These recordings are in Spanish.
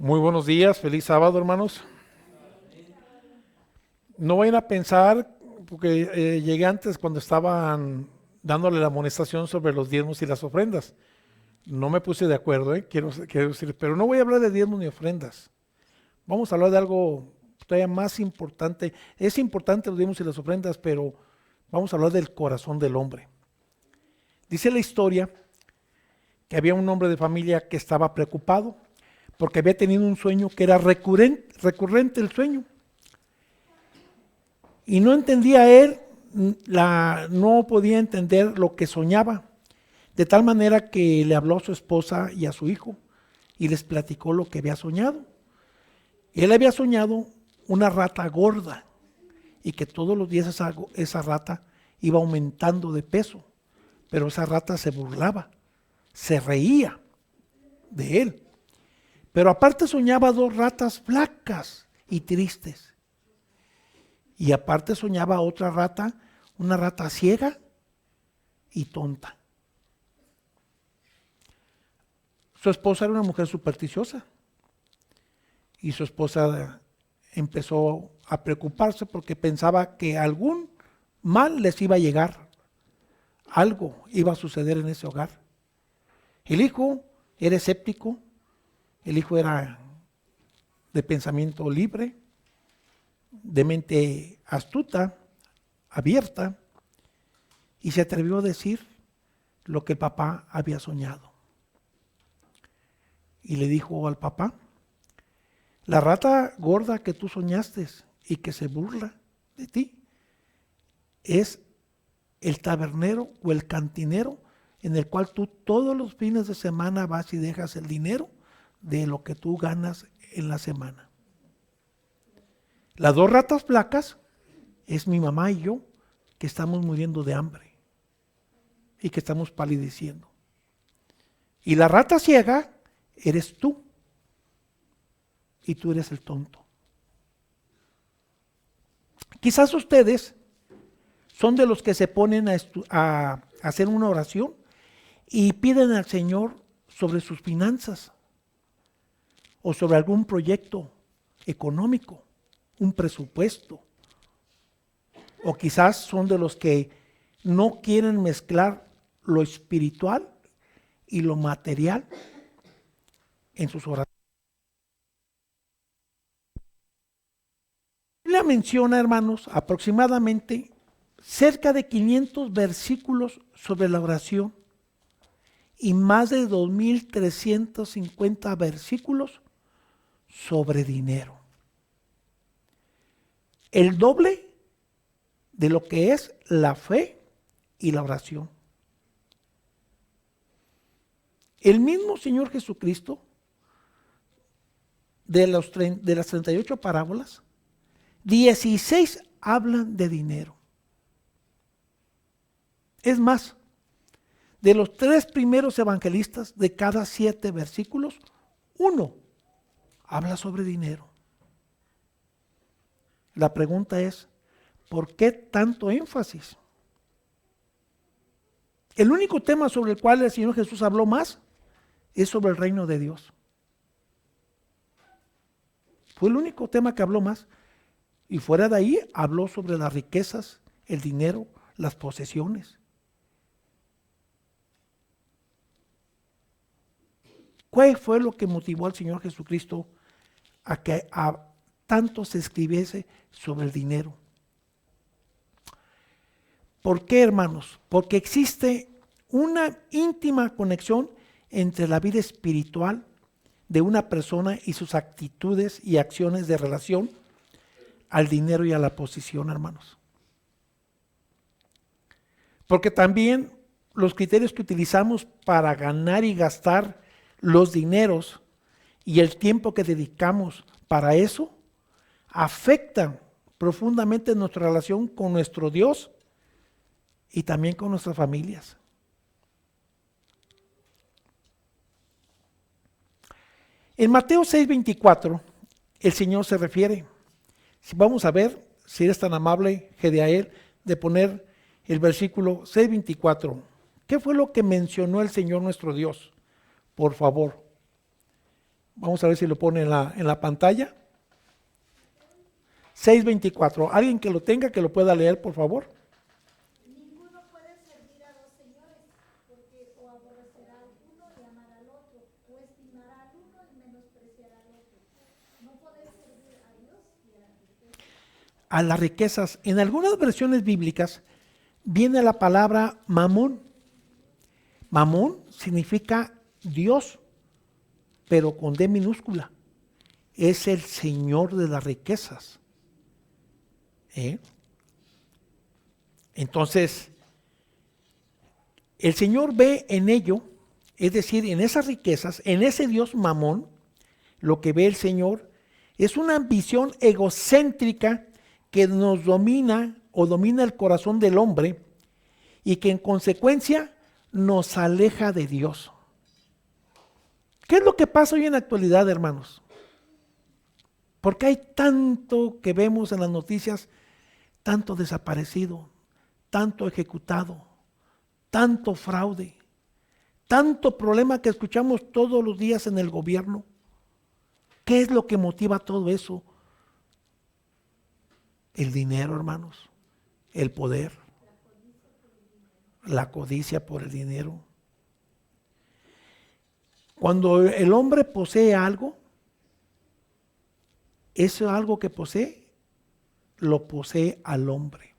Muy buenos días, feliz sábado, hermanos. No vayan a pensar, porque llegué antes cuando estaban dándole la amonestación sobre los diezmos y las ofrendas. No me puse de acuerdo, quiero decir, pero no voy a hablar de diezmos ni ofrendas. Vamos a hablar de algo todavía más importante. Es importante los diezmos y las ofrendas, pero vamos a hablar del corazón del hombre. Dice la historia que había un hombre de familia que estaba preocupado porque había tenido un sueño que era recurrente el sueño. Y no entendía él, no podía entender lo que soñaba. De tal manera que le habló a su esposa y a su hijo y les platicó lo que había soñado. Él había soñado una rata gorda y que todos los días esa rata iba aumentando de peso, pero esa rata se burlaba, se reía de él. Pero aparte soñaba dos ratas flacas y tristes. Y aparte soñaba otra rata, una rata ciega y tonta. Su esposa era una mujer supersticiosa. Y su esposa empezó a preocuparse porque pensaba que algún mal les iba a llegar. Algo iba a suceder en ese hogar. El hijo era escéptico. El hijo era de pensamiento libre, de mente astuta, abierta, y se atrevió a decir lo que el papá había soñado. Y le dijo al papá: la rata gorda que tú soñaste y que se burla de ti es el tabernero o el cantinero en el cual tú todos los fines de semana vas y dejas el dinero de lo que tú ganas en la semana. Las dos ratas flacas es mi mamá y yo, que estamos muriendo de hambre y que estamos palideciendo. Y la rata ciega eres tú, y tú eres el tonto. Quizás ustedes son de los que se ponen a hacer una oración y piden al Señor sobre sus finanzas o sobre algún proyecto económico, un presupuesto. O quizás son de los que no quieren mezclar lo espiritual y lo material en sus oraciones. La Biblia menciona, hermanos, aproximadamente cerca de 500 versículos sobre la oración y más de 2350 versículos sobre dinero. El doble de lo que es la fe y la oración. El mismo Señor Jesucristo, de las 38 parábolas, 16 hablan de dinero. Es más, de los 3 primeros evangelistas, de cada 7 versículos, uno habla sobre dinero. La pregunta es, ¿por qué tanto énfasis? El único tema sobre el cual el Señor Jesús habló más es sobre el reino de Dios. Fue el único tema que habló más. Y fuera de ahí habló sobre las riquezas, el dinero, las posesiones. ¿Cuál fue lo que motivó al Señor Jesucristo a que tanto se escribiese sobre el dinero? ¿Por qué, hermanos? Porque existe una íntima conexión entre la vida espiritual de una persona y sus actitudes y acciones de relación al dinero y a la posesión, hermanos. Porque también los criterios que utilizamos para ganar y gastar los dineros y el tiempo que dedicamos para eso afectan profundamente nuestra relación con nuestro Dios y también con nuestras familias. En Mateo 6:24, el Señor se refiere. Vamos a ver, si eres tan amable, Gedeael, de poner el versículo 6:24. ¿Qué fue lo que mencionó el Señor nuestro Dios? Por favor. Vamos a ver si lo pone en la pantalla. 6:24. Alguien que lo tenga, que lo pueda leer, por favor. Ninguno puede servir a dos señores, porque o aborrecerá al uno y amará al otro, o estimará al uno y menospreciará al otro. No podéis servir a Dios y a la riqueza. A las riquezas. En algunas versiones bíblicas viene la palabra mamón. Mamón significa Dios, pero con D minúscula. Es el Señor de las riquezas. Entonces, el Señor ve en ello, es decir, en esas riquezas, en ese Dios mamón, lo que ve el Señor es una ambición egocéntrica que nos domina o domina el corazón del hombre y que en consecuencia nos aleja de Dios. ¿Qué es lo que pasa hoy en la actualidad, hermanos? Porque hay tanto que vemos en las noticias, tanto desaparecido, tanto ejecutado, tanto fraude, tanto problema que escuchamos todos los días en el gobierno. ¿Qué es lo que motiva todo eso? El dinero, hermanos, el poder, la codicia por el dinero. Cuando el hombre posee algo, eso algo que posee, lo posee al hombre,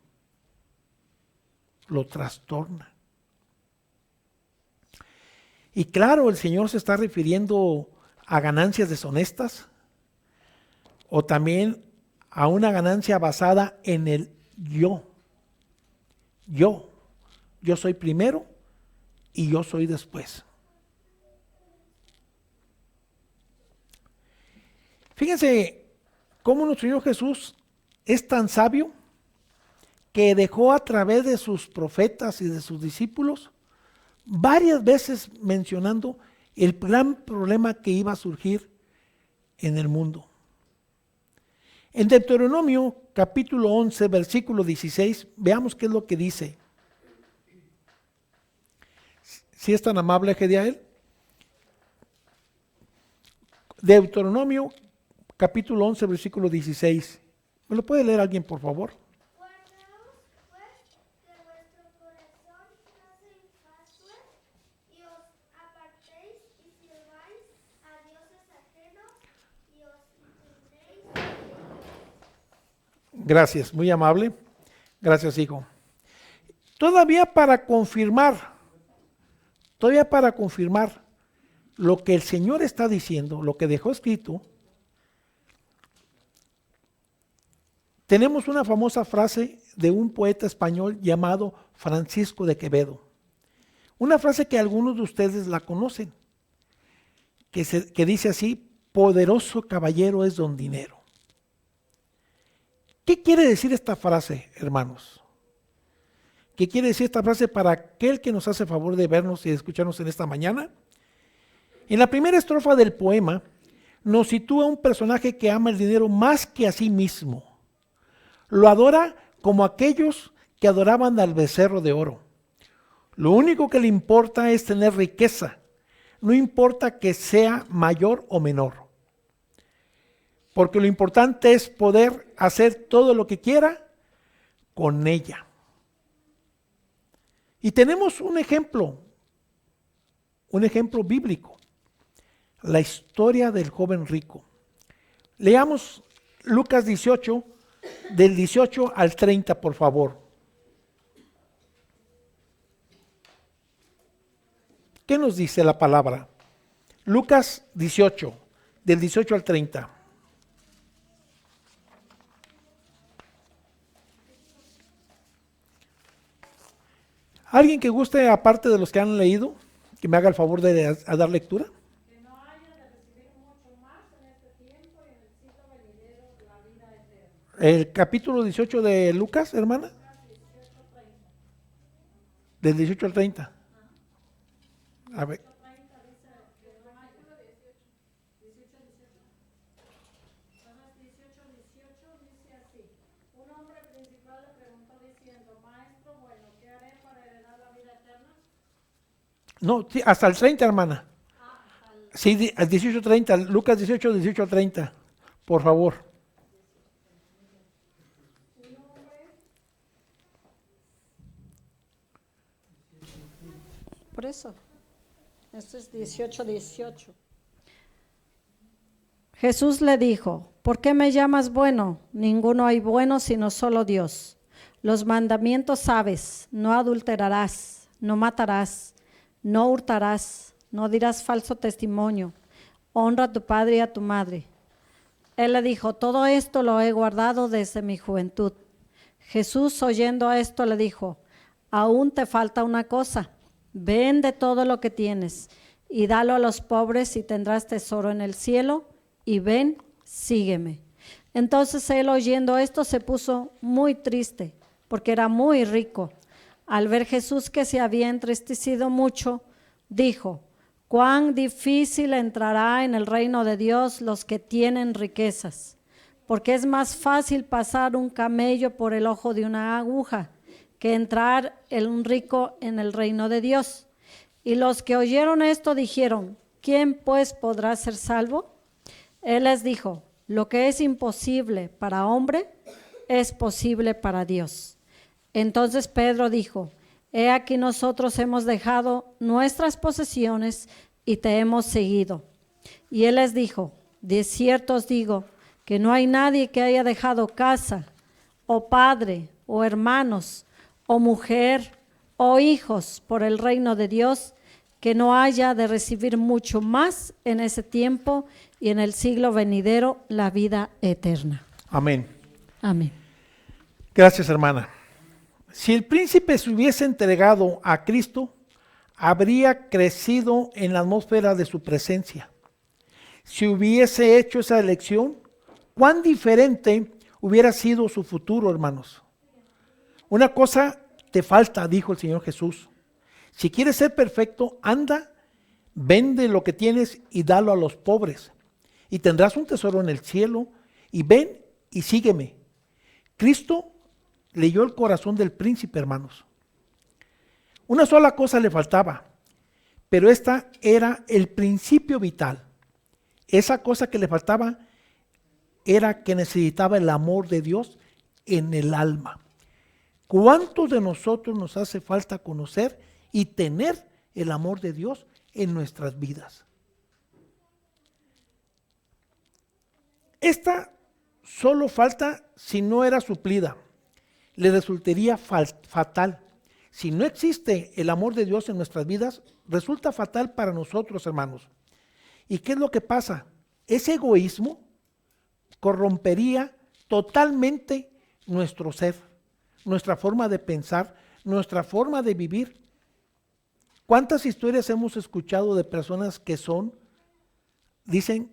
lo trastorna. Y claro, el Señor se está refiriendo a ganancias deshonestas o también a una ganancia basada en el yo. Yo soy primero y yo soy después. Fíjense cómo nuestro Señor Jesús es tan sabio que dejó a través de sus profetas y de sus discípulos varias veces mencionando el gran problema que iba a surgir en el mundo. En Deuteronomio capítulo 11, versículo 16, veamos qué es lo que dice. Si es tan amable, Gediael. Deuteronomio capítulo 11, versículo 16. ¿Me lo puede leer alguien, por favor? Guardaos, pues, que vuestro corazón no se infatúe y os apartéis y sirváis a dioses ajenos y os inclinéis. Gracias, muy amable. Gracias, hijo. Todavía para confirmar lo que el Señor está diciendo, lo que dejó escrito, tenemos una famosa frase de un poeta español llamado Francisco de Quevedo. Una frase que algunos de ustedes la conocen, que dice así: poderoso caballero es don dinero. ¿Qué quiere decir esta frase, hermanos? ¿Qué quiere decir esta frase para aquel que nos hace favor de vernos y de escucharnos en esta mañana? En la primera estrofa del poema nos sitúa un personaje que ama el dinero más que a sí mismo. Lo adora como aquellos que adoraban al becerro de oro. Lo único que le importa es tener riqueza, no importa que sea mayor o menor. Porque lo importante es poder hacer todo lo que quiera con ella. Y tenemos un ejemplo bíblico, la historia del joven rico. Leamos Lucas 18, del 18 al 30, por favor. ¿Qué nos dice la palabra? Lucas 18, del 18 al 30. ¿Alguien que guste, aparte de los que han leído, que me haga el favor de dar lectura? Que no haya de recibir mucho más en este tiempo y en el siglo venidero la vida eterna. El capítulo 18 de Lucas, hermana. Del 18 al 30. A ver. 30 dice que no haya. 18 dice así: un hombre principal le preguntó diciendo: maestro bueno, ¿qué haré para heredar la vida eterna? No, sí, hasta el 30, hermana. Sí, 18:30, Lucas 18, 18:30, por favor. Por eso, esto es 18:18. Jesús le dijo, ¿por qué me llamas bueno? Ninguno hay bueno sino solo Dios. Los mandamientos sabes, no adulterarás, no matarás, no hurtarás, no dirás falso testimonio, honra a tu padre y a tu madre. Él le dijo, todo esto lo he guardado desde mi juventud. Jesús, oyendo esto, le dijo, aún te falta una cosa, vende todo lo que tienes y dalo a los pobres y tendrás tesoro en el cielo, y ven, sígueme. Entonces él, oyendo esto, se puso muy triste, porque era muy rico. Al ver Jesús que se había entristecido mucho, dijo, cuán difícil entrará en el reino de Dios los que tienen riquezas, porque es más fácil pasar un camello por el ojo de una aguja que entrar un rico en el reino de Dios. Y los que oyeron esto dijeron, ¿quién pues podrá ser salvo? Él les dijo, lo que es imposible para hombre es posible para Dios. Entonces Pedro dijo, he aquí nosotros hemos dejado nuestras posesiones y te hemos seguido. Y él les dijo, de cierto os digo que no hay nadie que haya dejado casa, o padre, o hermanos, o mujer, o hijos por el reino de Dios, que no haya de recibir mucho más en ese tiempo y en el siglo venidero la vida eterna. Amén. Amén. Gracias, hermana. Si el príncipe se hubiese entregado a Cristo, habría crecido en la atmósfera de su presencia. Si hubiese hecho esa elección, cuán diferente hubiera sido su futuro, hermanos. Una cosa te falta, dijo el Señor Jesús. Si quieres ser perfecto, anda, vende lo que tienes y dalo a los pobres, y tendrás un tesoro en el cielo, y ven y sígueme. Cristo leyó el corazón del príncipe, hermanos. Una sola cosa le faltaba, pero esta era el principio vital. Esa cosa que le faltaba era que necesitaba el amor de Dios en el alma. ¿Cuántos de nosotros nos hace falta conocer y tener el amor de Dios en nuestras vidas? Esta solo falta si no era suplida. Le resultaría fatal. Si no existe el amor de Dios en nuestras vidas, resulta fatal para nosotros, hermanos. ¿Y qué es lo que pasa? Ese egoísmo corrompería totalmente nuestro ser, nuestra forma de pensar, nuestra forma de vivir. ¿Cuántas historias hemos escuchado de personas que dicen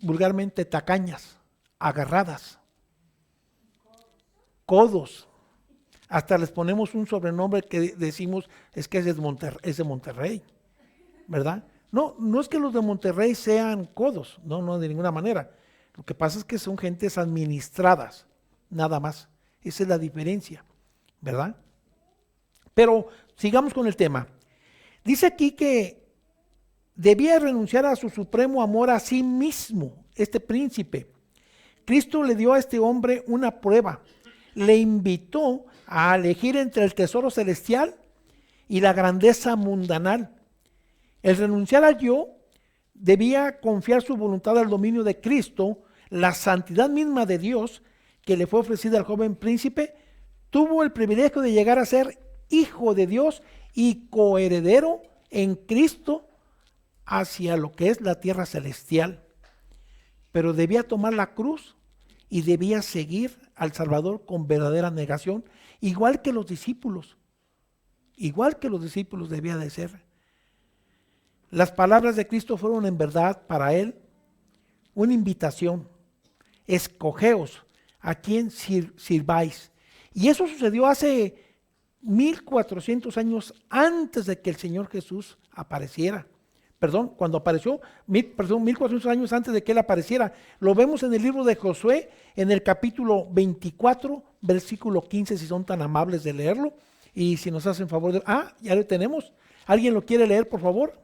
vulgarmente, tacañas, agarradas, codos? Hasta les ponemos un sobrenombre que decimos es que es de Monterrey, ¿verdad? No, no es que los de Monterrey sean codos, no, de ninguna manera. Lo que pasa es que son gentes administradas, nada más. Esa es la diferencia, ¿verdad? Pero sigamos con el tema. Dice aquí que debía renunciar a su supremo amor a sí mismo, este príncipe. Cristo le dio a este hombre una prueba. Le invitó a elegir entre el tesoro celestial y la grandeza mundanal. El renunciar al yo debía confiar su voluntad al dominio de Cristo. La santidad misma de Dios que le fue ofrecida al joven príncipe tuvo el privilegio de llegar a ser hijo de Dios y coheredero en Cristo hacia lo que es la tierra celestial. Pero debía tomar la cruz y debía seguir al Salvador con verdadera negación, igual que los discípulos. Igual que los discípulos debía de ser. Las palabras de Cristo fueron en verdad para él una invitación. Escogeos a quien sirváis. Y eso sucedió hace 1400 años antes de que el Señor Jesús apareciera. Cuando apareció, 1400 años antes de que Él apareciera. Lo vemos en el libro de Josué, en el capítulo 24, versículo 15, si son tan amables de leerlo. Y si nos hacen favor de... ya lo tenemos. ¿Alguien lo quiere leer, por favor?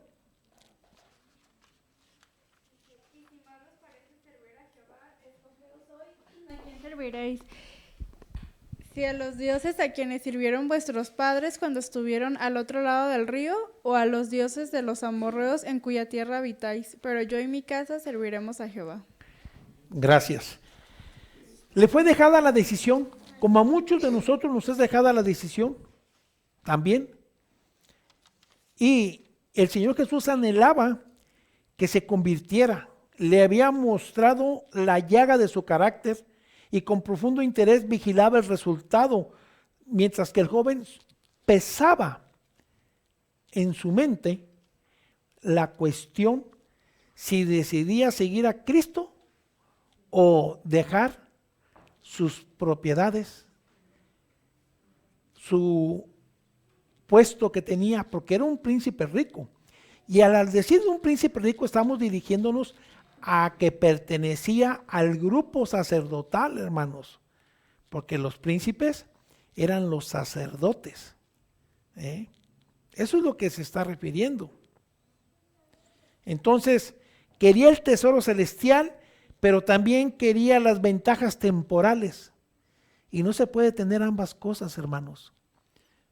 serviréis? Si a los dioses a quienes sirvieron vuestros padres cuando estuvieron al otro lado del río, o a los dioses de los amorreos en cuya tierra habitáis, pero yo y mi casa serviremos a Jehová. Gracias. Le fue dejada la decisión, como a muchos de nosotros nos es dejada la decisión también. Y el Señor Jesús anhelaba que se convirtiera. Le había mostrado la llaga de su carácter y con profundo interés vigilaba el resultado, mientras que el joven pesaba en su mente la cuestión si decidía seguir a Cristo o dejar sus propiedades, su puesto que tenía, porque era un príncipe rico. Y al decir un príncipe rico estamos dirigiéndonos a que pertenecía al grupo sacerdotal, hermanos, porque los príncipes eran los sacerdotes. Eso es lo que se está refiriendo. Entonces, quería el tesoro celestial, pero también quería las ventajas temporales. Y no se puede tener ambas cosas, hermanos.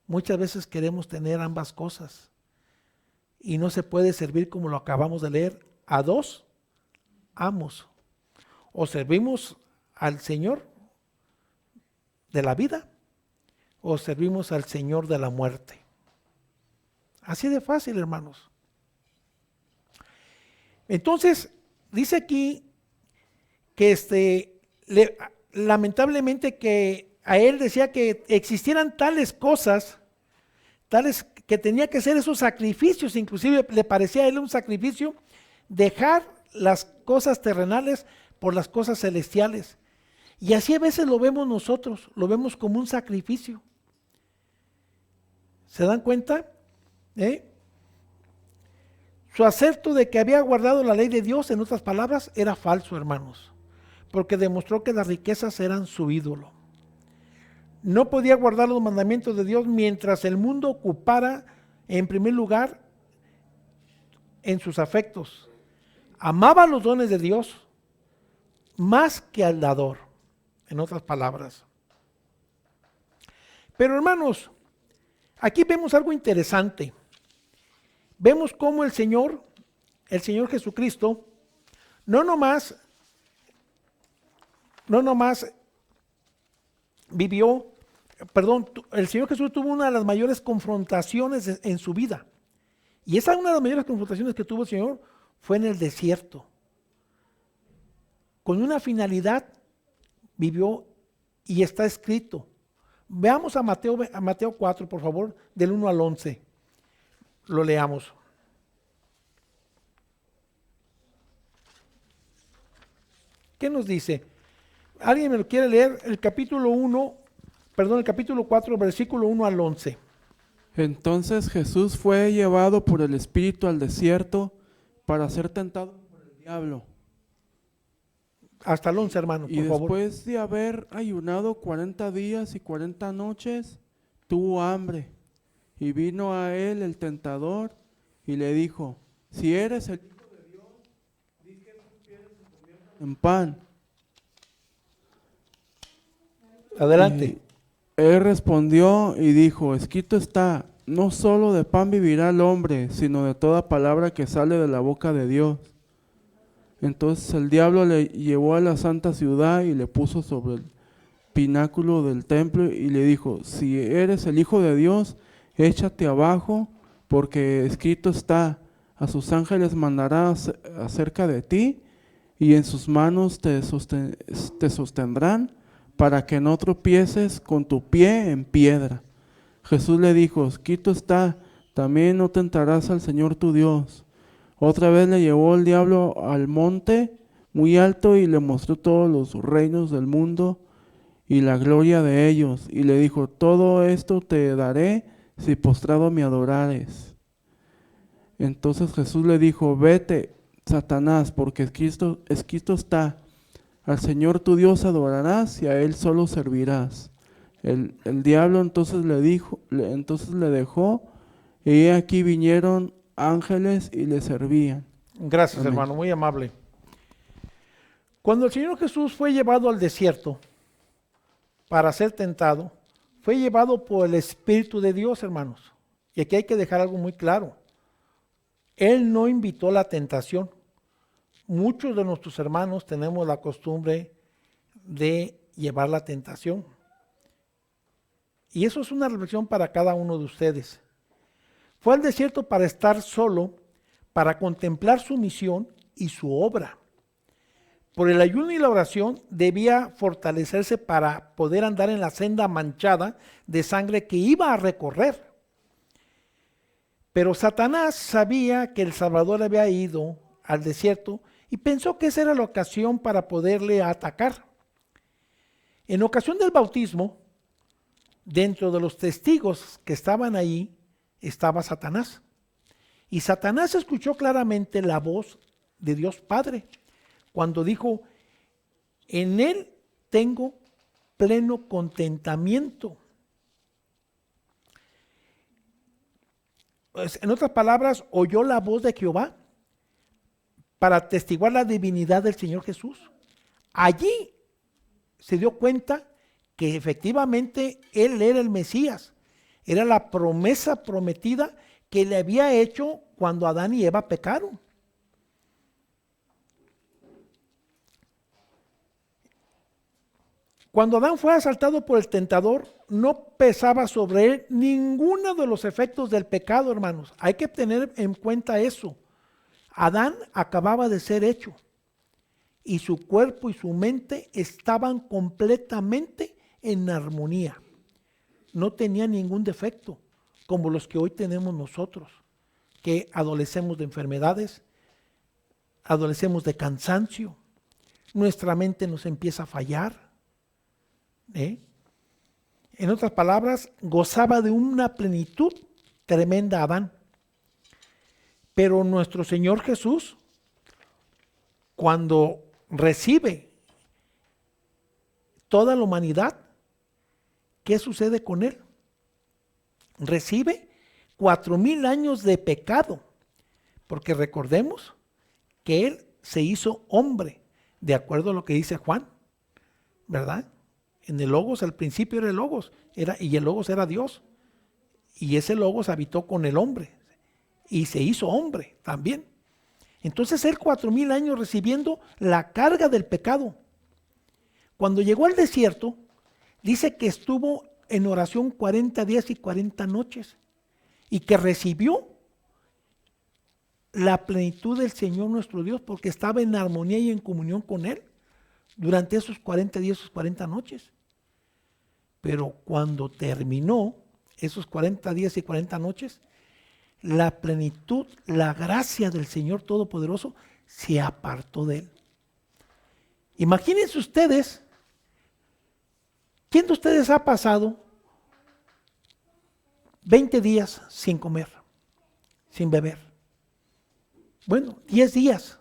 Muchas veces queremos tener ambas cosas. Y no se puede servir, como lo acabamos de leer, a dos amos. O servimos al Señor de la vida, o servimos al Señor de la muerte. Así de fácil, hermanos. Entonces, dice aquí que lamentablemente que a él decía que existieran tales cosas, tales que tenía que hacer esos sacrificios, inclusive le parecía a él un sacrificio dejar las cosas terrenales por las cosas celestiales. Y así a veces lo vemos nosotros, lo vemos como un sacrificio. ¿Se dan cuenta? Su acerto de que había guardado la ley de Dios, en otras palabras, era falso, hermanos, porque demostró que las riquezas eran su ídolo. No podía guardar los mandamientos de Dios mientras el mundo ocupara en primer lugar en sus afectos. Amaba los dones de Dios más que al dador, en otras palabras. Pero hermanos, aquí vemos algo interesante. Vemos cómo el Señor Jesucristo, no nomás el Señor Jesús tuvo una de las mayores confrontaciones en su vida. Y esa una de las mayores confrontaciones que tuvo el Señor fue en el desierto. Con una finalidad vivió y está escrito. Veamos a Mateo 4, por favor, del 1 al 11. Lo leamos. ¿Qué nos dice? ¿Alguien me lo quiere leer? El capítulo 4, versículo 1 al 11. Entonces Jesús fue llevado por el Espíritu al desierto para ser tentado por el diablo. Hasta el 11, hermano, por favor. Y después de haber ayunado 40 días y 40 noches, tuvo hambre. Y vino a él el tentador y le dijo: si eres el Hijo de Dios, di que esas piedras se conviertan en pan. Adelante. Y él respondió y dijo: escrito está, no solo de pan vivirá el hombre, sino de toda palabra que sale de la boca de Dios. Entonces el diablo le llevó a la santa ciudad y le puso sobre el pináculo del templo y le dijo: si eres el Hijo de Dios, échate abajo, porque escrito está, a sus ángeles mandará acerca de ti, y en sus manos te sostendrán, para que no tropieces con tu pie en piedra. Jesús le dijo: escrito está, también no tentarás al Señor tu Dios. Otra vez le llevó el diablo al monte muy alto y le mostró todos los reinos del mundo y la gloria de ellos, y le dijo: todo esto te daré si postrado me adorares. Entonces Jesús le dijo: vete, Satanás, porque escrito está, al Señor tu Dios adorarás y a Él solo servirás. El diablo entonces le dejó, y aquí vinieron ángeles y le servían. Gracias, Amén. hermano, muy amable. Cuando el Señor Jesús fue llevado al desierto, para ser tentado, fue llevado por el Espíritu de Dios, hermanos. Y aquí hay que dejar algo muy claro. Él no invitó la tentación. Muchos de nuestros hermanos tenemos la costumbre de llevar la tentación. Y eso es una reflexión para cada uno de ustedes. Fue al desierto para estar solo, para contemplar su misión y su obra. Por el ayuno y la oración debía fortalecerse para poder andar en la senda manchada de sangre que iba a recorrer. Pero Satanás sabía que el Salvador había ido al desierto y pensó que esa era la ocasión para poderle atacar. En ocasión del bautismo, dentro de los testigos que estaban ahí, estaba Satanás. Y Satanás escuchó claramente la voz de Dios Padre cuando dijo: en él tengo pleno contentamiento. Pues, en otras palabras, oyó la voz de Jehová para atestiguar la divinidad del Señor Jesús. Allí se dio cuenta que efectivamente Él era el Mesías, era la promesa prometida que le había hecho cuando Adán y Eva pecaron. Cuando Adán fue asaltado por el tentador, no pesaba sobre él ninguno de los efectos del pecado, hermanos. Hay que tener en cuenta eso. Adán acababa de ser hecho y su cuerpo y su mente estaban completamente en armonía. No tenía ningún defecto, como los que hoy tenemos nosotros, que adolecemos de enfermedades, adolecemos de cansancio, nuestra mente nos empieza a fallar. En otras palabras, gozaba de una plenitud tremenda Adán. Pero nuestro Señor Jesús, cuando recibe toda la humanidad, ¿qué sucede con él? Recibe 4,000 años de pecado, porque recordemos que él se hizo hombre, de acuerdo a lo que dice Juan, ¿verdad? En el Logos, al principio era el Logos, y el Logos era Dios. Y ese Logos habitó con el hombre y se hizo hombre también. Entonces él 4,000 años recibiendo la carga del pecado. Cuando llegó al desierto, dice que estuvo en oración 40 días y 40 noches y que recibió la plenitud del Señor nuestro Dios porque estaba en armonía y en comunión con Él durante esos 40 días, esos 40 noches. Pero cuando terminó esos 40 días y 40 noches, la plenitud, la gracia del Señor Todopoderoso se apartó de él. Imagínense ustedes, ¿quién de ustedes ha pasado 20 días sin comer, sin beber? Bueno, 10 días,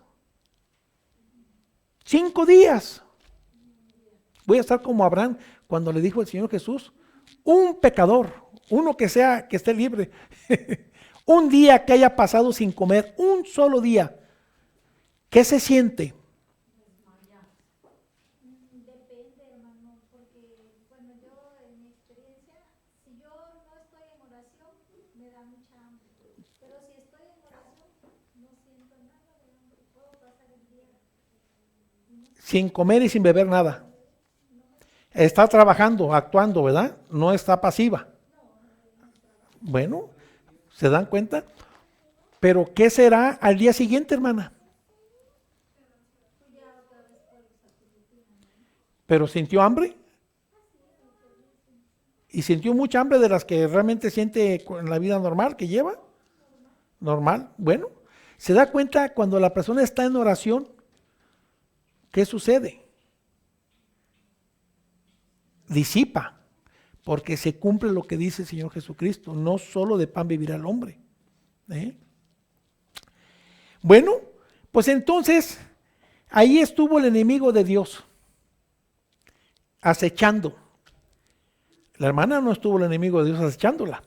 5 días. Voy a estar como Abraham cuando le dijo el Señor Jesús, un pecador, uno que esté libre, un día que haya pasado sin comer, un solo día, ¿qué se siente? Depende, hermano, porque bueno, yo en mi experiencia, si yo no estoy en oración, me da mucha hambre. Pero si estoy en oración, no siento nada de hambre. Puedo pasar el día. Sin comer y sin beber nada. Está trabajando, actuando, ¿verdad? No está pasiva. Bueno, ¿se dan cuenta? Pero ¿qué será al día siguiente, hermana? ¿Pero sintió hambre? ¿Y sintió mucha hambre de las que realmente siente en la vida normal que lleva? Normal. Bueno, ¿se da cuenta cuando la persona está en oración? ¿Qué sucede? Disipa, porque se cumple lo que dice el Señor Jesucristo, no solo de pan vivirá el hombre. Bueno, pues entonces ahí estuvo el enemigo de Dios, acechando. La hermana no estuvo el enemigo de Dios acechándola.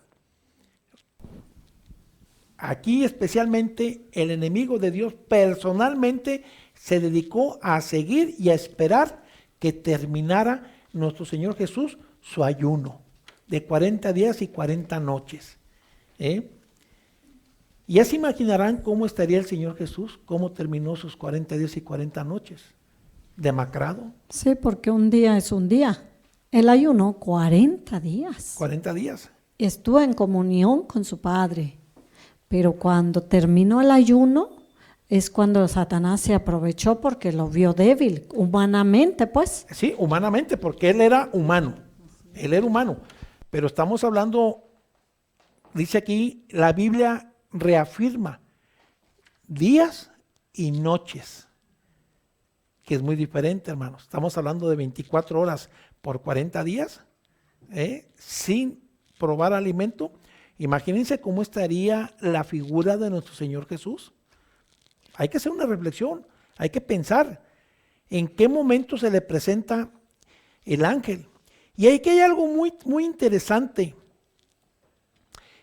Aquí especialmente el enemigo de Dios personalmente se dedicó a seguir y a esperar que terminara nuestro Señor Jesús su ayuno de 40 días y 40 noches. Ya se imaginarán cómo estaría el Señor Jesús, cómo terminó sus 40 días y 40 noches. Demacrado. Sí, porque un día es un día. Él ayunó 40 días. 40 días. Estuvo en comunión con su Padre. Pero cuando terminó el ayuno, es cuando Satanás se aprovechó porque lo vio débil, humanamente pues. Sí, humanamente, porque él era humano. Él era humano. Pero estamos hablando, dice aquí, la Biblia reafirma días y noches, que es muy diferente, hermanos. Estamos hablando de 24 horas por 40 días, sin probar alimento. Imagínense cómo estaría la figura de nuestro Señor Jesús. Hay que hacer una reflexión, hay que pensar en qué momento se le presenta el ángel. Y aquí hay algo muy, muy interesante.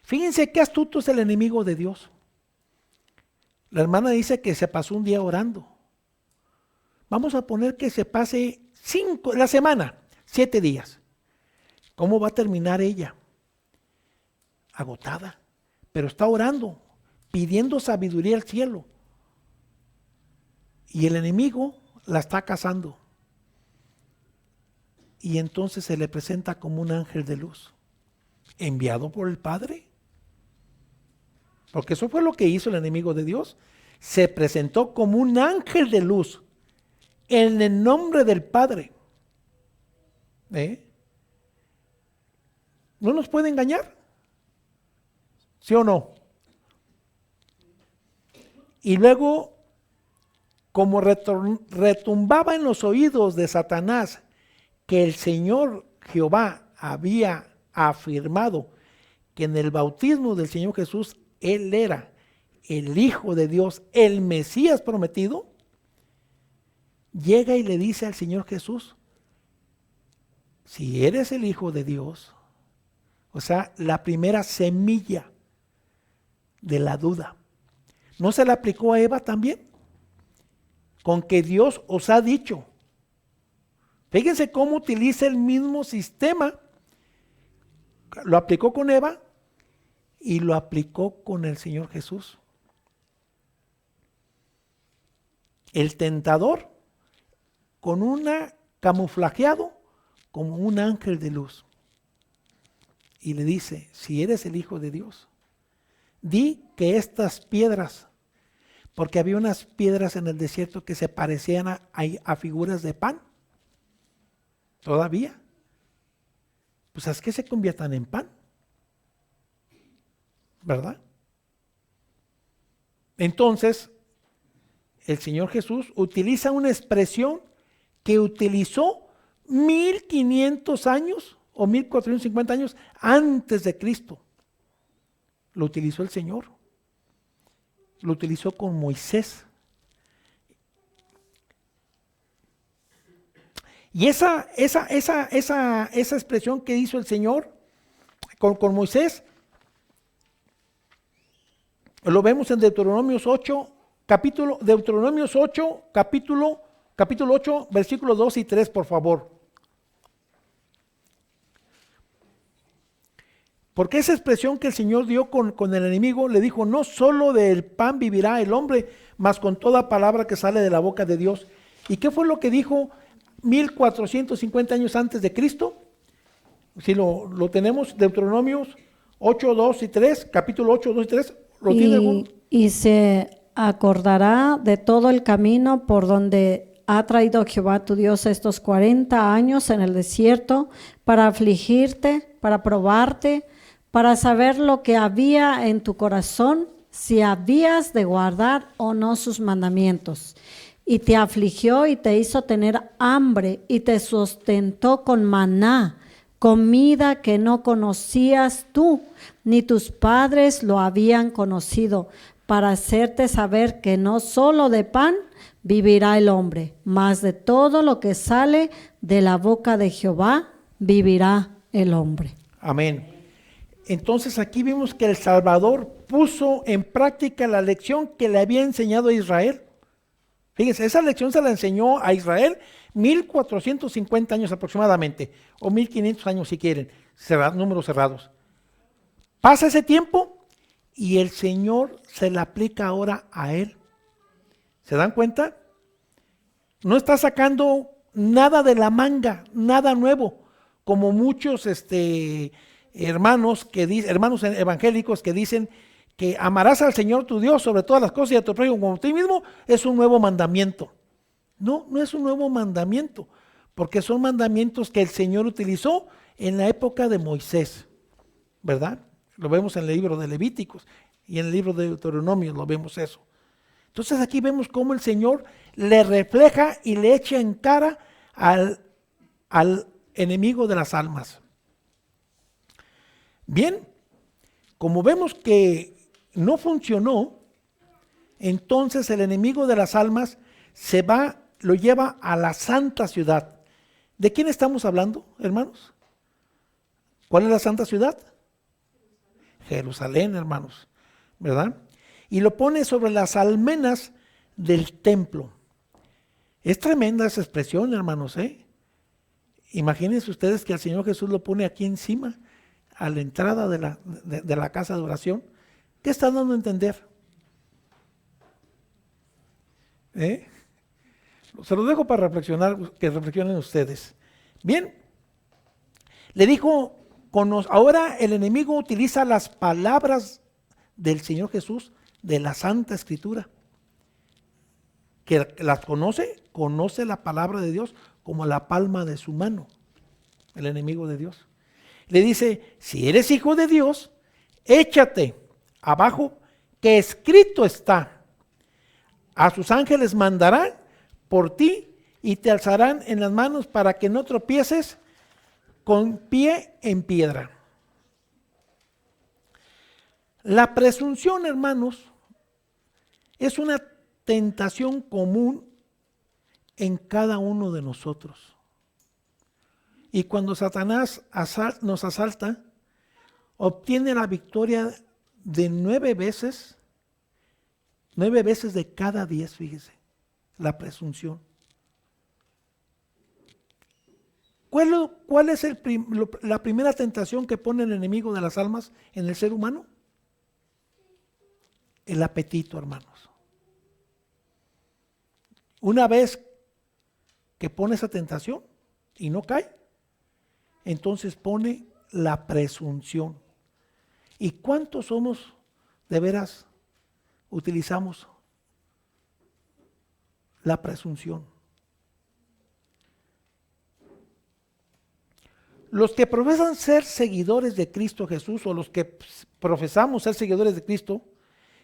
Fíjense qué astuto es el enemigo de Dios. La hermana dice que se pasó un día orando. Vamos a poner que se pase la semana, 7 días. ¿Cómo va a terminar ella? Agotada. Pero está orando, pidiendo sabiduría al cielo. Y el enemigo la está cazando. Y entonces se le presenta como un ángel de luz, enviado por el Padre. Porque eso fue lo que hizo el enemigo de Dios. Se presentó como un ángel de luz en el nombre del Padre. ¿No nos puede engañar? ¿Sí o no? Y luego, como retumbaba en los oídos de Satanás que el Señor Jehová había afirmado que en el bautismo del Señor Jesús Él era el Hijo de Dios, el Mesías prometido, llega y le dice al Señor Jesús, si eres el Hijo de Dios, o sea, la primera semilla de la duda, ¿no se le aplicó a Eva también? Con que Dios os ha dicho. Fíjense cómo utiliza el mismo sistema. Lo aplicó con Eva y lo aplicó con el Señor Jesús. El tentador con una camuflajeado como un ángel de luz. Y le dice, si eres el Hijo de Dios, di que estas piedras, porque había unas piedras en el desierto que se parecían a figuras de pan. Todavía. Pues haz que se conviertan en pan. ¿Verdad? Entonces, el Señor Jesús utiliza una expresión que utilizó 1500 años o 1450 años antes de Cristo. Lo utilizó el Señor. Lo utilizó con Moisés. Y esa expresión que hizo el Señor con Moisés, lo vemos en Deuteronomio 8, capítulo 8, versículos 2 y 3, por favor. Porque esa expresión que el Señor dio con el enemigo, le dijo, no solo del pan vivirá el hombre, mas con toda palabra que sale de la boca de Dios. ¿Y qué fue lo que dijo 1450 años antes de Cristo? Si lo tenemos, Deuteronomios 8, 2 y 3, capítulo 8, 2 y 3, ¿lo tiene alguno? Y se acordará de todo el camino por donde ha traído Jehová tu Dios estos 40 años en el desierto para afligirte, para probarte, para saber lo que había en tu corazón, si habías de guardar o no sus mandamientos. Y te afligió y te hizo tener hambre y te sustentó con maná, comida que no conocías tú, ni tus padres lo habían conocido, para hacerte saber que no solo de pan vivirá el hombre, mas de todo lo que sale de la boca de Jehová vivirá el hombre. Amén. Entonces aquí vimos que el Salvador puso en práctica la lección que le había enseñado a Israel. Fíjense, esa lección se la enseñó a Israel, 1450 años aproximadamente, o 1500 años si quieren, números cerrados. Pasa ese tiempo y el Señor se le aplica ahora a él. ¿Se dan cuenta? No está sacando nada de la manga, nada nuevo, como muchos hermanos evangélicos que dicen que amarás al Señor tu Dios sobre todas las cosas y a tu prójimo como a ti mismo, es un nuevo mandamiento. No, no es un nuevo mandamiento, porque son mandamientos que el Señor utilizó en la época de Moisés, ¿verdad? Lo vemos en el libro de Levíticos y en el libro de Deuteronomio lo vemos eso. Entonces aquí vemos cómo el Señor le refleja y le echa en cara al enemigo de las almas. Bien, como vemos que no funcionó, entonces el enemigo de las almas lo lleva a la santa ciudad. ¿De quién estamos hablando, hermanos? ¿Cuál es la santa ciudad? Jerusalén, hermanos, ¿verdad? Y lo pone sobre las almenas del templo. Es tremenda esa expresión, hermanos, ¿eh? Imagínense ustedes que al Señor Jesús lo pone aquí encima, a la entrada de la casa de oración. ¿Qué está dando a entender? Se lo dejo para reflexionar, que reflexionen ustedes. Bien, le dijo, ahora el enemigo utiliza las palabras del Señor Jesús, de la Santa Escritura, que las conoce la palabra de Dios como la palma de su mano, el enemigo de Dios. Le dice, si eres hijo de Dios, échate abajo, que escrito está, a sus ángeles mandarán por ti y te alzarán en las manos para que no tropieces con pie en piedra. La presunción, hermanos, es una tentación común en cada uno de nosotros. Y cuando Satanás nos asalta, obtiene la victoria de 9 veces de cada 10, fíjese, la presunción. ¿Cuál es la primera tentación que pone el enemigo de las almas en el ser humano? El apetito, hermanos. Una vez que pone esa tentación y no cae, entonces pone la presunción. ¿Y cuántos somos de veras utilizamos la presunción? Los que profesan ser seguidores de Cristo Jesús, o los que profesamos ser seguidores de Cristo,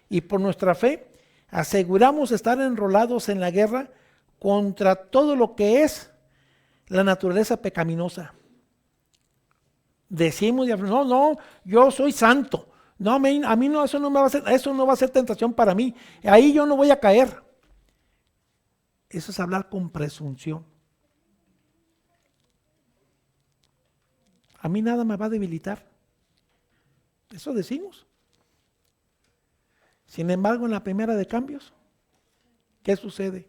y por nuestra fe aseguramos estar enrolados en la guerra contra todo lo que es la naturaleza pecaminosa. Decimos, no, yo soy santo. No, a mí no, eso no va a ser tentación para mí. Ahí yo no voy a caer. Eso es hablar con presunción. A mí nada me va a debilitar. Eso decimos. Sin embargo, en la primera de cambios, ¿qué sucede?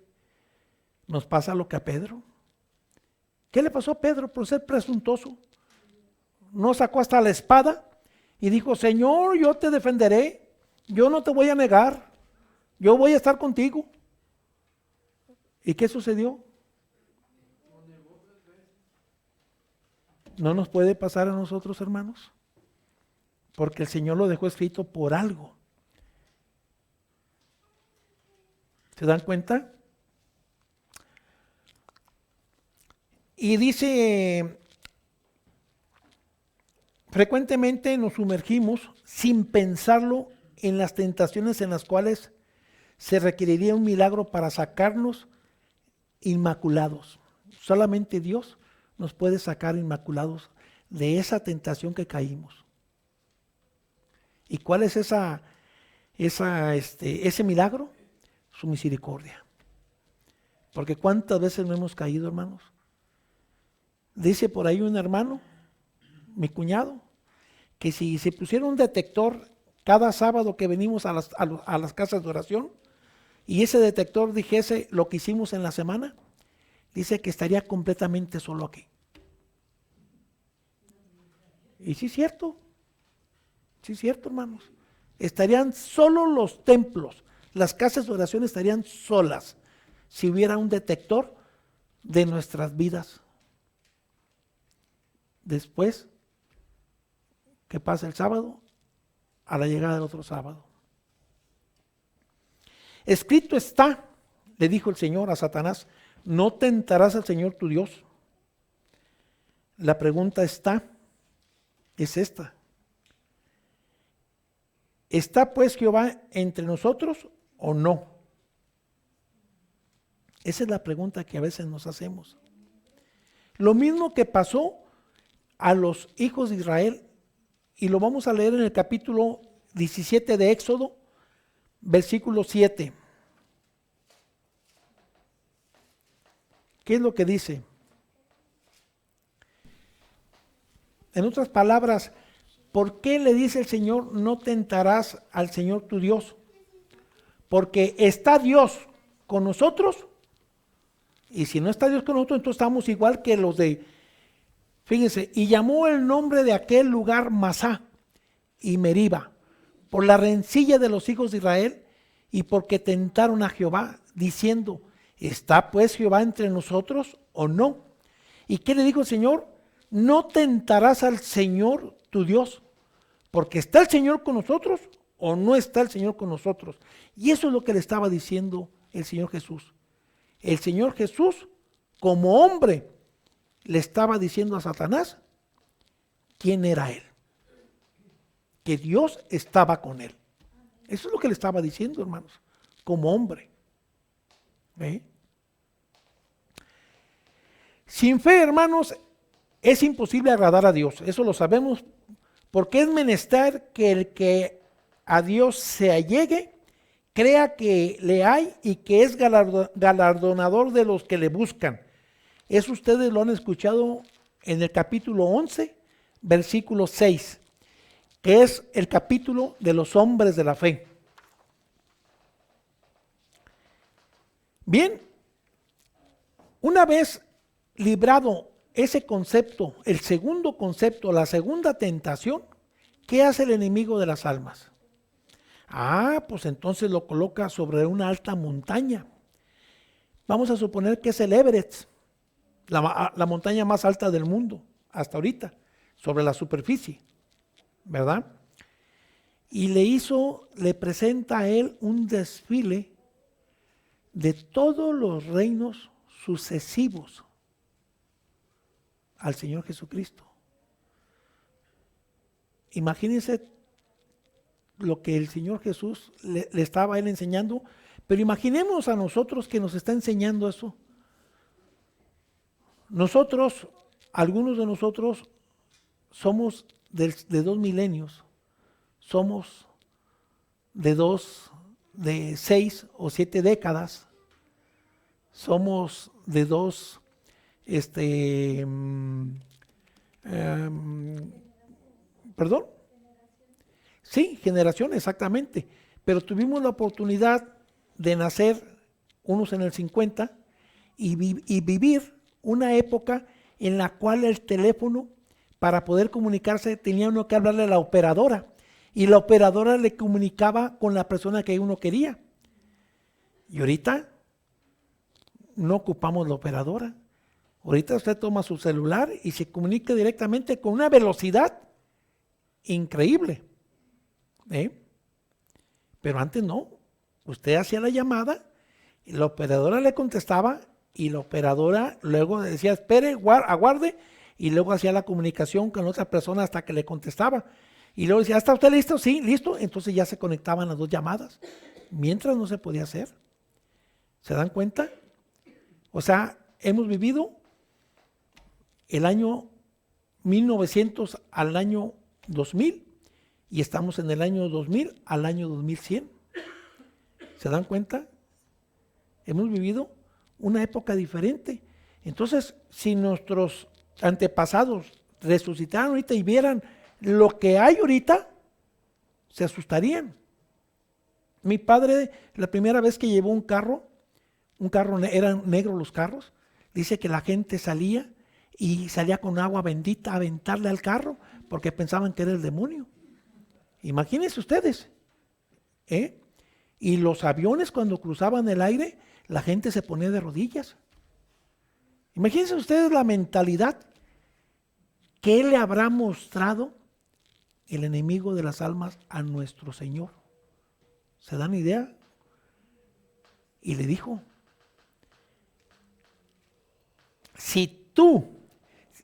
Nos pasa lo que a Pedro. ¿Qué le pasó a Pedro por ser presuntuoso? No sacó hasta la espada y dijo, Señor, yo te defenderé, yo no te voy a negar, yo voy a estar contigo. ¿Y qué sucedió? ¿No nos puede pasar a nosotros, hermanos? Porque el Señor lo dejó escrito por algo. ¿Se dan cuenta? Y dice, frecuentemente nos sumergimos sin pensarlo en las tentaciones en las cuales se requeriría un milagro para sacarnos inmaculados. Solamente Dios nos puede sacar inmaculados de esa tentación que caímos. ¿Y cuál es ese milagro? Su misericordia. Porque ¿cuántas veces no hemos caído, hermanos? Dice por ahí un hermano, mi cuñado, que si se pusiera un detector cada sábado que venimos a las casas de oración, y ese detector dijese lo que hicimos en la semana, dice que estaría completamente solo aquí. Y sí es cierto, hermanos. Estarían solo los templos, las casas de oración estarían solas si hubiera un detector de nuestras vidas. Después, ¿qué pasa el sábado? A la llegada del otro sábado. Escrito está, le dijo el Señor a Satanás, no tentarás al Señor tu Dios. La pregunta es esta. ¿Está pues Jehová entre nosotros o no? Esa es la pregunta que a veces nos hacemos. Lo mismo que pasó a los hijos de Israel, y lo vamos a leer en el capítulo 17 de Éxodo, versículo 7. ¿Qué es lo que dice? En otras palabras, ¿por qué le dice el Señor, no tentarás al Señor tu Dios? Porque está Dios con nosotros, y si no está Dios con nosotros, entonces estamos igual que los de, fíjense, y llamó el nombre de aquel lugar Masá y Meriba, por la rencilla de los hijos de Israel, y porque tentaron a Jehová, diciendo, ¿está pues Jehová entre nosotros o no? ¿Y qué le dijo el Señor? No tentarás al Señor tu Dios, porque ¿está el Señor con nosotros o no está el Señor con nosotros? Y eso es lo que le estaba diciendo el Señor Jesús. El Señor Jesús, como hombre, le estaba diciendo a Satanás quién era él, que Dios estaba con él. Eso es lo que le estaba diciendo, hermanos, como hombre. Sin fe, hermanos, es imposible agradar a Dios, eso lo sabemos, porque es menester que el que a Dios se allegue, crea que le hay y que es galardonador de los que le buscan. Eso ustedes lo han escuchado en el capítulo 11, versículo 6, que es el capítulo de los hombres de la fe. Bien, una vez librado ese concepto, el segundo concepto, la segunda tentación, ¿qué hace el enemigo de las almas? Pues entonces lo coloca sobre una alta montaña. Vamos a suponer que es el Everest, la montaña más alta del mundo, hasta ahorita, sobre la superficie, ¿verdad? Y le presenta a él un desfile de todos los reinos sucesivos al Señor Jesucristo. Imagínense lo que el Señor Jesús le estaba a él enseñando, pero imaginemos a nosotros que nos está enseñando eso. Nosotros, algunos de nosotros, somos de 2 milenios, somos de 6 o 7 décadas, somos de 2 ¿perdón? Sí, generación, exactamente. Pero tuvimos la oportunidad de nacer, unos en el 50, y vivir una época en la cual el teléfono, para poder comunicarse, tenía uno que hablarle a la operadora. Y la operadora le comunicaba con la persona que uno quería. Y ahorita no ocupamos la operadora. Ahorita usted toma su celular y se comunica directamente con una velocidad increíble. Pero antes no. Usted hacía la llamada y la operadora le contestaba y la operadora luego decía, espere, aguarde, y luego hacía la comunicación con otra persona hasta que le contestaba. Y luego decía, ¿está usted listo? Sí, listo. Entonces ya se conectaban las 2 llamadas. Mientras no se podía hacer. ¿Se dan cuenta? O sea, hemos vivido el año 1900 al año 2000 y estamos en el año 2000 al año 2100. ¿Se dan cuenta? Hemos vivido una época diferente. Entonces, si nuestros antepasados resucitaran ahorita y vieran lo que hay ahorita, se asustarían. Mi padre, la primera vez que llevó un carro, eran negros los carros, Dice que la gente salía y salía con agua bendita a aventarle al carro porque pensaban que era el demonio. Imagínense ustedes. Y los aviones cuando cruzaban el aire, la gente se ponía de rodillas. Imagínense ustedes la mentalidad. ¿Qué le habrá mostrado el enemigo de las almas a nuestro Señor? ¿Se dan idea? Y le dijo,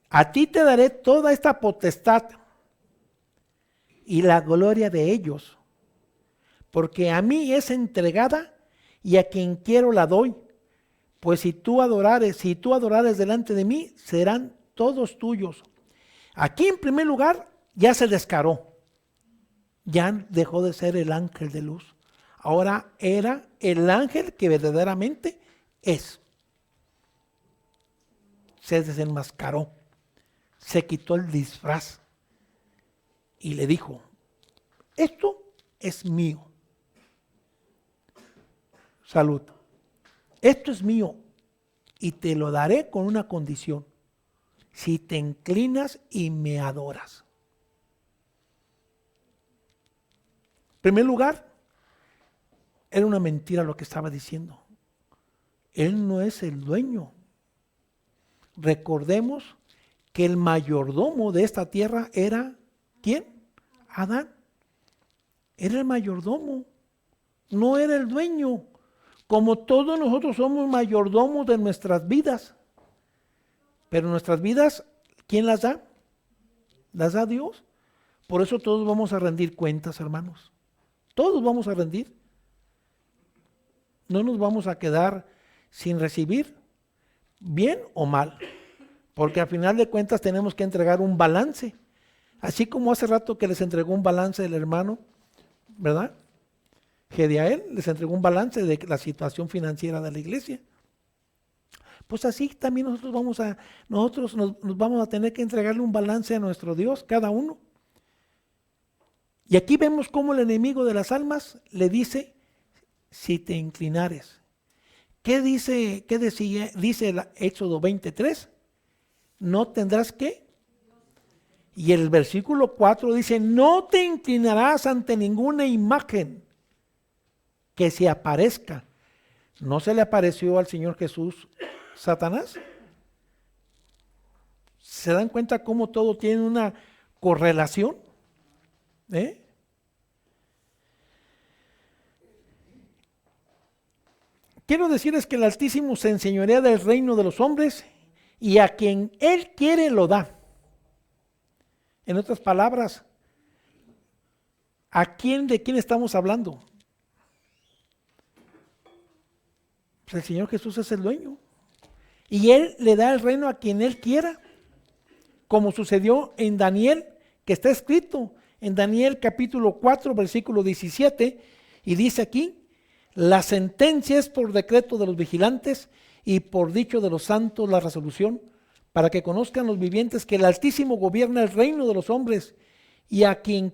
a ti te daré toda esta potestad y la gloria de ellos, porque a mí es entregada y a quien quiero la doy. Pues si tú adorares delante de mí, serán todos tuyos. Aquí en primer lugar ya se descaró, ya dejó de ser el ángel de luz. Ahora era el ángel que verdaderamente es. Se desenmascaró, se quitó el disfraz y le dijo, esto es mío. Salud. Esto es mío y te lo daré con una condición. Si te inclinas y me adoras. En primer lugar, era una mentira lo que estaba diciendo. Él no es el dueño. Recordemos que el mayordomo de esta tierra era, ¿quién? Adán. Era el mayordomo, no era el dueño. Como todos nosotros somos mayordomos de nuestras vidas. Pero nuestras vidas, ¿quién las da? Las da Dios. Por eso todos vamos a rendir cuentas, hermanos. Todos vamos a rendir. No nos vamos a quedar sin recibir, bien o mal. Porque al final de cuentas tenemos que entregar un balance. Así como hace rato que les entregó un balance el hermano, ¿verdad? Gediael les entregó un balance de la situación financiera de la iglesia. Pues así también nosotros nos vamos a tener que entregarle un balance a nuestro Dios, cada uno. Y aquí vemos cómo el enemigo de las almas le dice, si te inclinares. ¿Qué dice el Éxodo 23? No tendrás ¿qué? Y el versículo 4 dice, no te inclinarás ante ninguna imagen que se aparezca. ¿No se le apareció al Señor Jesús Satanás? ¿Se dan cuenta cómo todo tiene una correlación? Quiero decirles que el Altísimo se enseñorea del reino de los hombres y a quien Él quiere lo da. En otras palabras, ¿de quién estamos hablando? Pues el Señor Jesús es el dueño. Y Él le da el reino a quien Él quiera. Como sucedió en Daniel, que está escrito en Daniel capítulo 4, versículo 17, y dice aquí, la sentencia es por decreto de los vigilantes y por dicho de los santos la resolución, para que conozcan los vivientes que el Altísimo gobierna el reino de los hombres y a quien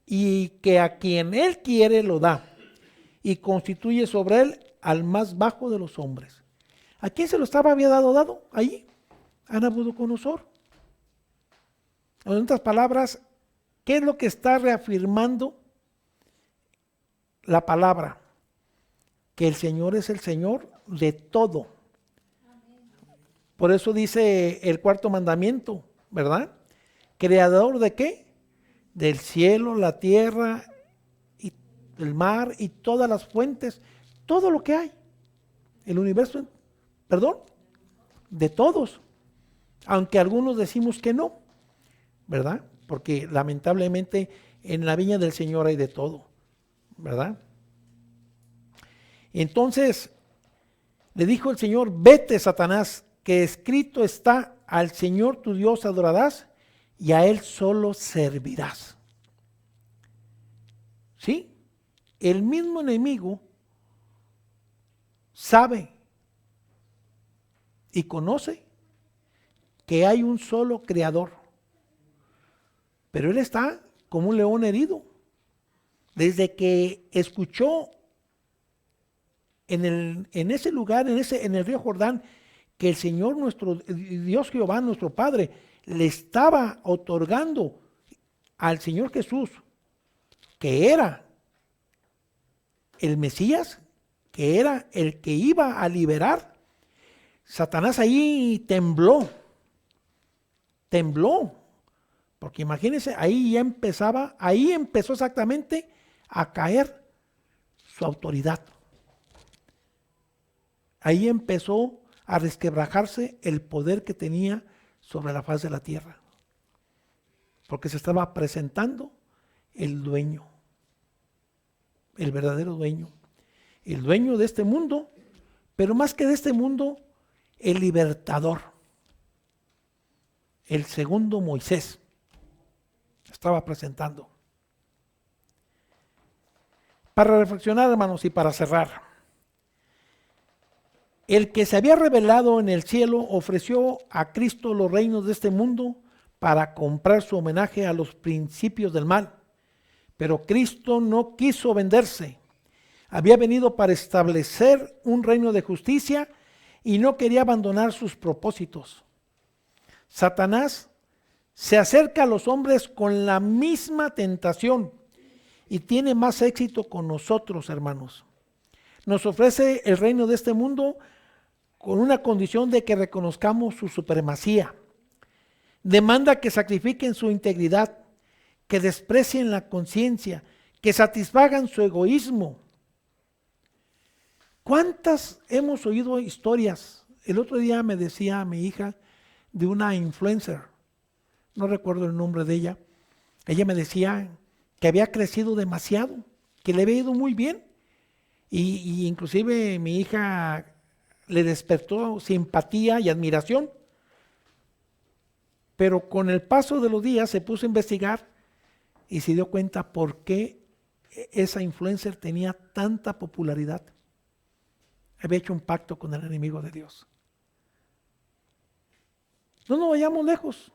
Él quiere lo da y constituye sobre él al más bajo de los hombres. ¿A quién se lo había dado? Ahí, a Nabucodonosor. En otras palabras, ¿qué es lo que está reafirmando la palabra? Que el Señor es el Señor de todo. Por eso dice el cuarto mandamiento, ¿verdad? ¿Creador de qué? Del cielo, la tierra, y el mar y todas las fuentes, todo lo que hay. El universo, de todos. Aunque algunos decimos que no, ¿verdad? Porque lamentablemente en la viña del Señor hay de todo, ¿verdad? Entonces le dijo el Señor, vete, Satanás, que escrito está, al Señor tu Dios adorarás y a Él solo servirás. ¿Sí? El mismo enemigo sabe y conoce que hay un solo creador, pero él está como un león herido. Desde que escuchó en ese lugar, en el río Jordán, que el Señor nuestro Dios Jehová, nuestro Padre, le estaba otorgando al Señor Jesús, que era el Mesías, que era el que iba a liberar, Satanás ahí tembló, porque imagínense, ahí empezó exactamente a caer su autoridad. Ahí empezó a resquebrajarse el poder que tenía sobre la faz de la tierra, porque se estaba presentando el dueño, el verdadero dueño, el dueño de este mundo, pero más que de este mundo, el libertador, el segundo Moisés, estaba presentando. Para reflexionar, hermanos, y para cerrar, el que se había revelado en el cielo ofreció a Cristo los reinos de este mundo para comprar su homenaje a los principios del mal. Pero Cristo no quiso venderse. Había venido para establecer un reino de justicia y no quería abandonar sus propósitos. Satanás se acerca a los hombres con la misma tentación y tiene más éxito con nosotros, hermanos. Nos ofrece el reino de este mundo con una condición de que reconozcamos su supremacía. Demanda que sacrifiquen su integridad, que desprecien la conciencia, que satisfagan su egoísmo. ¿Cuántas hemos oído historias? El otro día me decía mi hija de una influencer, no recuerdo el nombre de ella. Ella me decía que había crecido demasiado, que le había ido muy bien. Y inclusive mi hija le despertó simpatía y admiración. Pero con el paso de los días se puso a investigar y se dio cuenta por qué esa influencer tenía tanta popularidad. Había hecho un pacto con el enemigo de Dios. No nos vayamos lejos.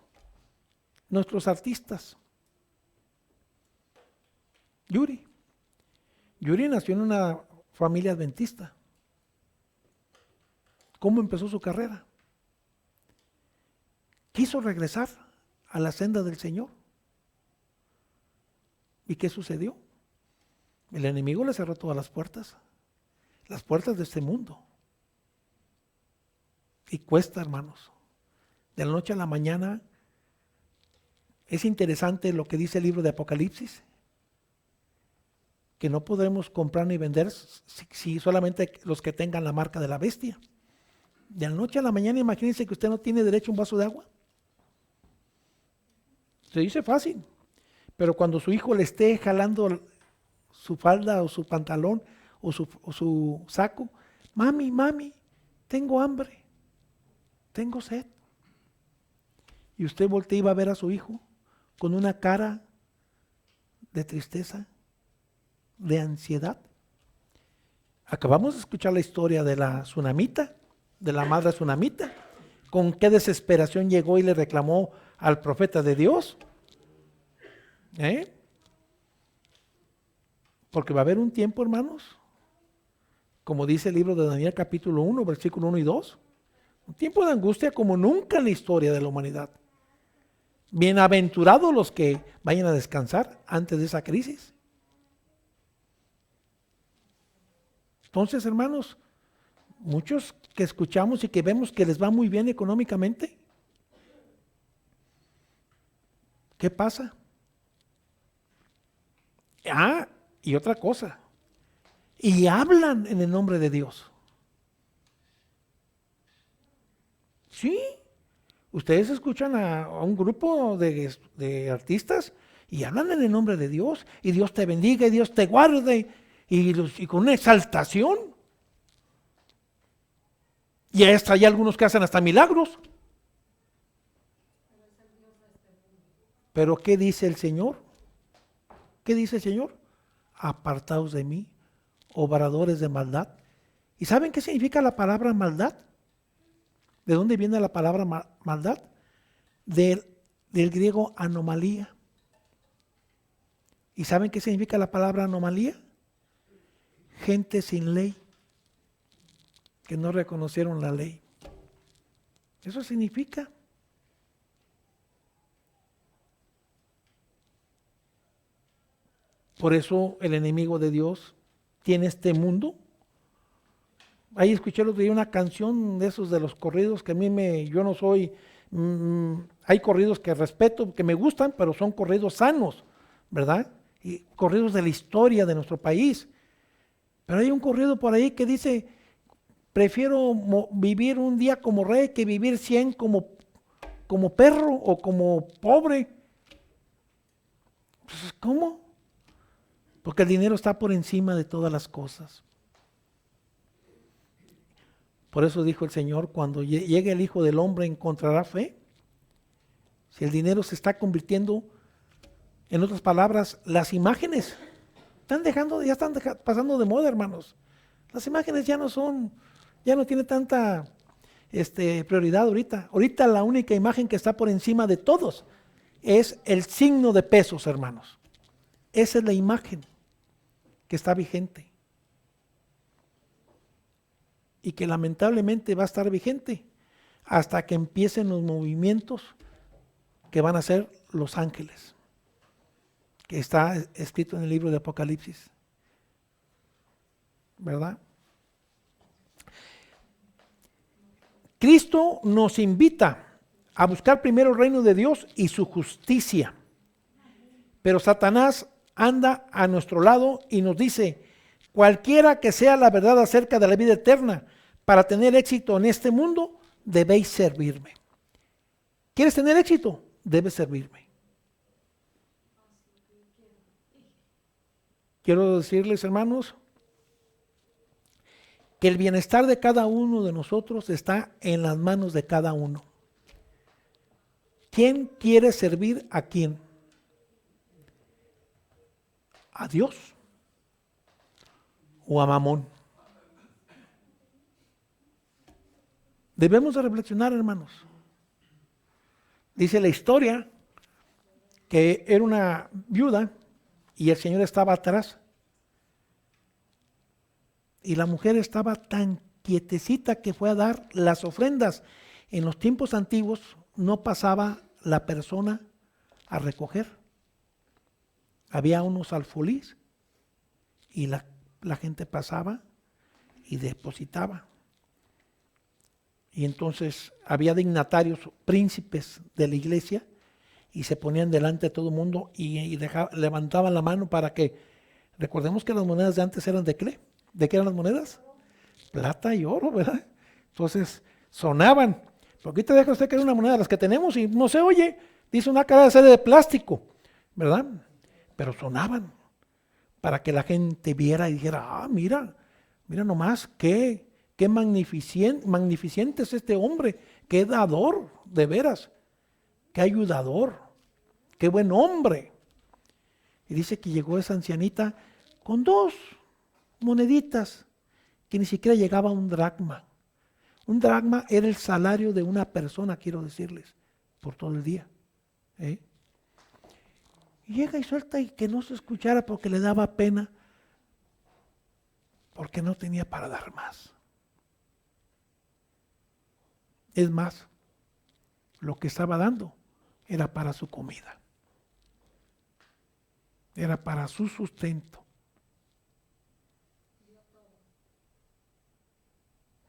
Nuestros artistas. Yuri nació en una familia adventista. ¿Cómo empezó su carrera? Quiso regresar a la senda del Señor. ¿Y qué sucedió? El enemigo le cerró todas las puertas de este mundo. Y cuesta, hermanos. De la noche a la mañana. Es interesante lo que dice el libro de Apocalipsis, que no podremos comprar ni vender si solamente los que tengan la marca de la bestia. De la noche a la mañana, imagínense que usted no tiene derecho a un vaso de agua. Se dice fácil, pero cuando su hijo le esté jalando su falda o su pantalón o su saco, mami, tengo hambre, tengo sed. Y usted voltea y va a ver a su hijo con una cara de tristeza, de ansiedad. Acabamos de escuchar la historia de la tsunamita, de la madre tsunamita, con qué desesperación llegó y le reclamó al profeta de Dios. Porque va a haber un tiempo, hermanos, como dice el libro de Daniel capítulo 1, versículo 1 y 2, un tiempo de angustia como nunca en la historia de la humanidad. Bienaventurados los que vayan a descansar antes de esa crisis. Entonces, hermanos, muchos que escuchamos y que vemos que les va muy bien económicamente, ¿qué pasa? Y otra cosa, y hablan en el nombre de Dios. Sí, ustedes escuchan a un grupo de artistas y hablan en el nombre de Dios, y Dios te bendiga, y Dios te guarde, y con una exaltación. Y hay algunos que hacen hasta milagros. Pero ¿qué dice el Señor? ¿Qué dice el Señor? Apartaos de mí, obradores de maldad. ¿Y saben qué significa la palabra maldad? ¿De dónde viene la palabra maldad? Del griego anomalía. ¿Y saben qué significa la palabra anomalía? Gente sin ley. que no reconocieron la ley. Eso significa. Por eso el enemigo de Dios tiene este mundo. Ahí escuché el otro día una canción de esos de los corridos que a mí yo no soy, hay corridos que respeto, que me gustan, pero son corridos sanos, ¿verdad? Y corridos de la historia de nuestro país. Pero hay un corrido por ahí que dice, prefiero vivir un día como rey que vivir 100 como perro o como pobre. Pues, ¿cómo? Porque el dinero está por encima de todas las cosas. Por eso dijo el Señor, cuando llegue el Hijo del Hombre, ¿encontrará fe? Si el dinero se está convirtiendo, en otras palabras, las imágenes ya están pasando de moda, hermanos. Las imágenes ya no tienen tanta prioridad ahorita. Ahorita la única imagen que está por encima de todos es el signo de pesos, hermanos. Esa es la imagen que está vigente y que lamentablemente va a estar vigente hasta que empiecen los movimientos que van a ser los ángeles, que está escrito en el libro de Apocalipsis, ¿verdad? Cristo nos invita a buscar primero el reino de Dios y su justicia, pero Satanás anda a nuestro lado y nos dice, cualquiera que sea la verdad acerca de la vida eterna, para tener éxito en este mundo, debéis servirme. ¿Quieres tener éxito? Debes servirme. Quiero decirles, hermanos, que el bienestar de cada uno de nosotros está en las manos de cada uno. ¿Quién quiere servir a quién? ¿A Dios o a Mamón? Debemos de reflexionar, hermanos. Dice la historia que era una viuda y el Señor estaba atrás. Y la mujer estaba tan quietecita que fue a dar las ofrendas. En los tiempos antiguos no pasaba la persona a recoger. Había unos alfolís y la gente pasaba y depositaba. Y entonces había dignatarios, príncipes de la iglesia, y se ponían delante de todo el mundo y levantaban la mano para que, recordemos que las monedas de antes eran ¿de qué? ¿De qué eran las monedas? Plata y oro, ¿verdad? Entonces sonaban. Porque ahorita deja usted que es una moneda de las que tenemos y no se oye, dice una cara de plástico, ¿verdad? Pero sonaban para que la gente viera y dijera, mira nomás, qué magnificente es este hombre, qué dador, de veras, qué ayudador, qué buen hombre. Y dice que llegó esa ancianita con 2 moneditas que ni siquiera llegaba a un dracma. Un dracma era el salario de una persona, quiero decirles, por todo el día. Y llega y suelta y que no se escuchara porque le daba pena, porque no tenía para dar más. Es más, lo que estaba dando era para su comida, era para su sustento.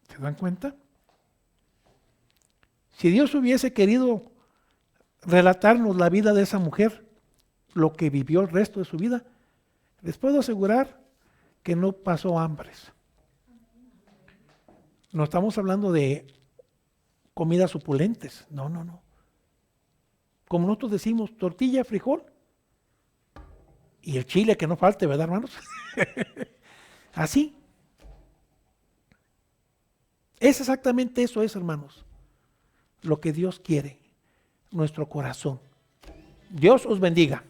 ¿Se dan cuenta? Si Dios hubiese querido relatarnos la vida de esa mujer, lo que vivió el resto de su vida, les puedo asegurar que no pasó hambres. No estamos hablando de comidas opulentes, no. Como nosotros decimos, tortilla, frijol y el chile que no falte, ¿verdad, hermanos? Así. Es exactamente eso, hermanos, lo que Dios quiere, nuestro corazón. Dios os bendiga.